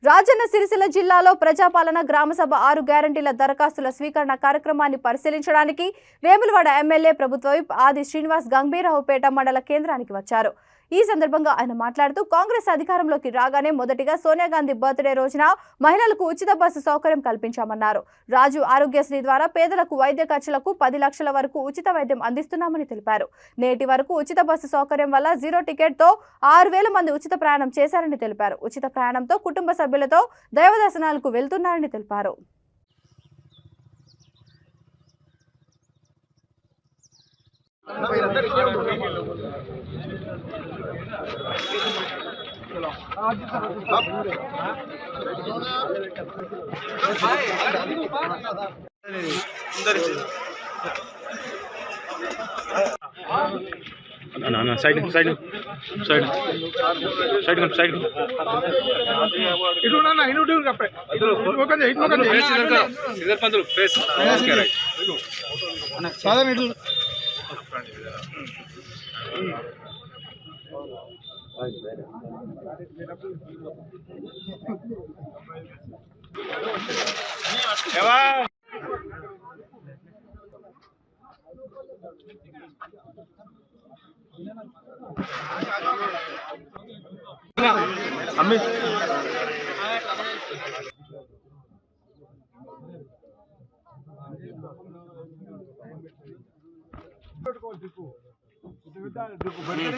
రాజన్న సిరిసిల్ల జిల్లాలో ప్రజాపాలన గ్రామసభ 6 గ్యారంటీల దరఖాస్తుల స్వీకరణ కార్యక్రమాన్ని పరిశీలించడానికి వేములవాడ ఎమ్మెల్యే ప్రభుత్వ విప్ ఆది శ్రీనివాస్ గంభీరావుపేట మండల కేంద్రానికి వచ్చారు. ఈ సందర్భంగా ఆయన మాట్లాడుతూ కాంగ్రెస్ అధికారంలోకి రాగానే మొదటిగా సోనియా గాంధీ బర్త్డే రోజున మహిళలకు ఉచిత బస్సు సౌకర్యం కల్పించామన్నారు. రాజు ఆరోగ్యశ్రీ ద్వారా పేదలకు వైద్య ఖర్చులకు 10 లక్షల వరకు ఉచిత వైద్యం అందిస్తున్నామని తెలిపారు. నేటి వరకు ఉచిత బస్సు సౌకర్యం వల్ల 0 టికెట్తో 6000 మంది ఉచిత ప్రయాణం చేశారని తెలిపారు. ఉచిత ప్రయాణంతో కుటుంబ సభ్యులతో దైవ దర్శనాలకు వెళ్తున్నారని తెలిపారు. సైడ్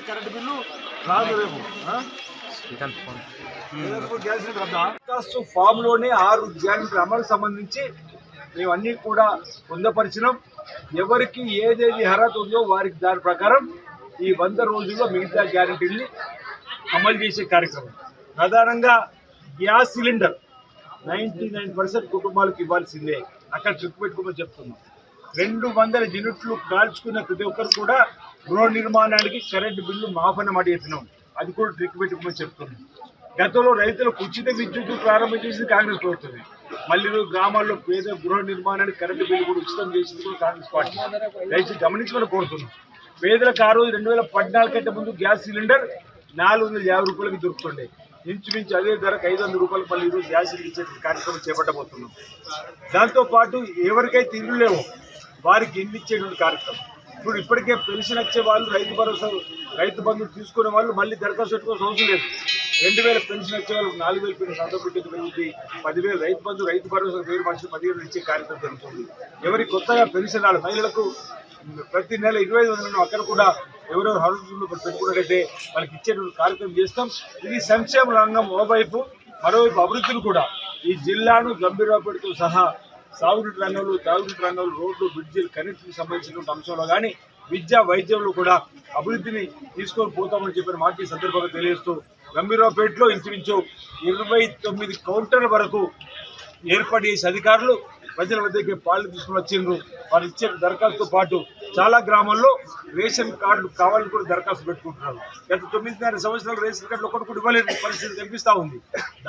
కరెంట్ బిల్లు రాదు రేపు ఫామ్ లోనే 6 గ్యారెంటీల అమలు సంబంధించి మేమన్నీ కూడా పొందపరిచినాం. ఎవరికి ఏదేది అర్హత ఉందో వారికి దాని ప్రకారం ఈ 100 రోజుల్లో మిగతా గ్యారెంటీల్ని అమలు చేసే కార్యక్రమం. ప్రధానంగా గ్యాస్ సిలిండర్ 99% కుటుంబాలకు ఇవ్వాల్సిందే. అక్కడ ట్రిక్ పెట్టుకోమని చెప్తున్నాం. 200 యూనిట్లు కాల్చుకున్న ప్రతి ఒక్కరు కూడా గృహ నిర్మాణానికి కరెంటు బిల్లు మాఫ్ అన్నమాట చెప్పినాం. అది కూడా ట్రిక్ పెట్టుకోమని చెప్తున్నాం. గతంలో రైతులకు ఉచిత విద్యుత్ ప్రారంభించేసింది కాంగ్రెస్ ప్రభుత్వమే. మళ్ళీ గ్రామాల్లో పేద గృహ నిర్మాణానికి కరెంటు బిల్లు కూడా ఉచితం చేసింది కూడా కాంగ్రెస్ పార్టీ. రైతు గమనించమని కోరుతున్నాం. పేదలకు ఆ రోజు 2014 కంటే ముందు గ్యాస్ సిలిండర్ 450 రూపాయలకి దొరుకుతుండే. ఇంచుమించు అదే ధరకు 500 రూపాయలు మళ్ళీ ఈరోజు గ్యాస్ ఇచ్చే కార్యక్రమం చేపట్టబోతున్నాం. దాంతోపాటు ఎవరికైతే ఇల్లు లేవో వారికి ఇల్లు ఇచ్చేటువంటి కార్యక్రమం. ఇప్పుడు ఇప్పటికే పెన్షన్ వచ్చే వాళ్ళు రైతు భరోసా రైతు బంధు తీసుకునే వాళ్ళు మళ్ళీ దరఖాస్తు పెట్టుకోవాల్సిన అవసరం లేదు. 2000 పెన్షన్ వచ్చే వాళ్ళకి 4000 పెన్షన్ అంతపెట్టి పెరుగుతుంది. 10,000 రైతు బంధు రైతు భరోసా పేరు మనిషి 10,000 ఇచ్చే కార్యక్రమం జరుగుతుంది. ఎవరికి కొత్తగా పెన్షన్ రాలి మహిళలకు ప్రతి నెల 2500 అక్కడ కూడా ఎవరెవరు హౌస్లో పెట్టుకున్నట్టయితే వాళ్ళకి ఇచ్చేటువంటి కార్యక్రమం చేస్తాం. ఇది సంక్షేమ రంగం ఓవైపు, మరోవైపు అభివృద్ధిని కూడా ఈ జిల్లాను గంభీరావుపేటతో సహా సాగునీటి రంగంలో, తాగునీటి రంగంలో, రోడ్లు, బ్రిడ్జిలు, కనెక్టివిటీకి సంబంధించినటువంటి అంశంలో కానీ విద్యా వైద్యంలో కూడా అభివృద్ధిని తీసుకొని పోతామని చెప్పిన మాట ఈ సందర్భంగా తెలియజేస్తూ గంభీరావుపేటలో ఇంచుమించు 29 కౌంటర్ల వరకు ఏర్పాటు చేసే అధికారులు ప్రజల వద్దకే పాలు తీసుకుని వచ్చిండ్రు. వారు ఇచ్చే దరఖాస్తుతో పాటు చాలా గ్రామాల్లో రేషన్ కార్డులు కావాలని కూడా దరఖాస్తు పెట్టుకుంటున్నారు. గత 9.5 సంవత్సరాలు రేషన్ కార్డులు ఒక్కటి కూడా ఇవ్వలేని పరిస్థితి కనిపిస్తూ ఉంది.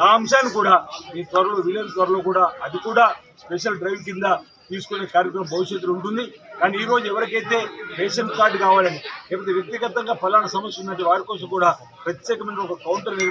ఆ అంశాన్ని కూడా ఈ త్వరలో కూడా అది కూడా స్పెషల్ డ్రైవ్ కింద తీసుకునే కార్యక్రమం భవిష్యత్తులో ఉంటుంది. కానీ ఈరోజు ఎవరికైతే రేషన్ కార్డు కావాలని లేకపోతే వ్యక్తిగతంగా ఫలానా సమస్య ఉన్నట్టు వారి కోసం కూడా ప్రత్యేకమైన ఒక కౌంటర్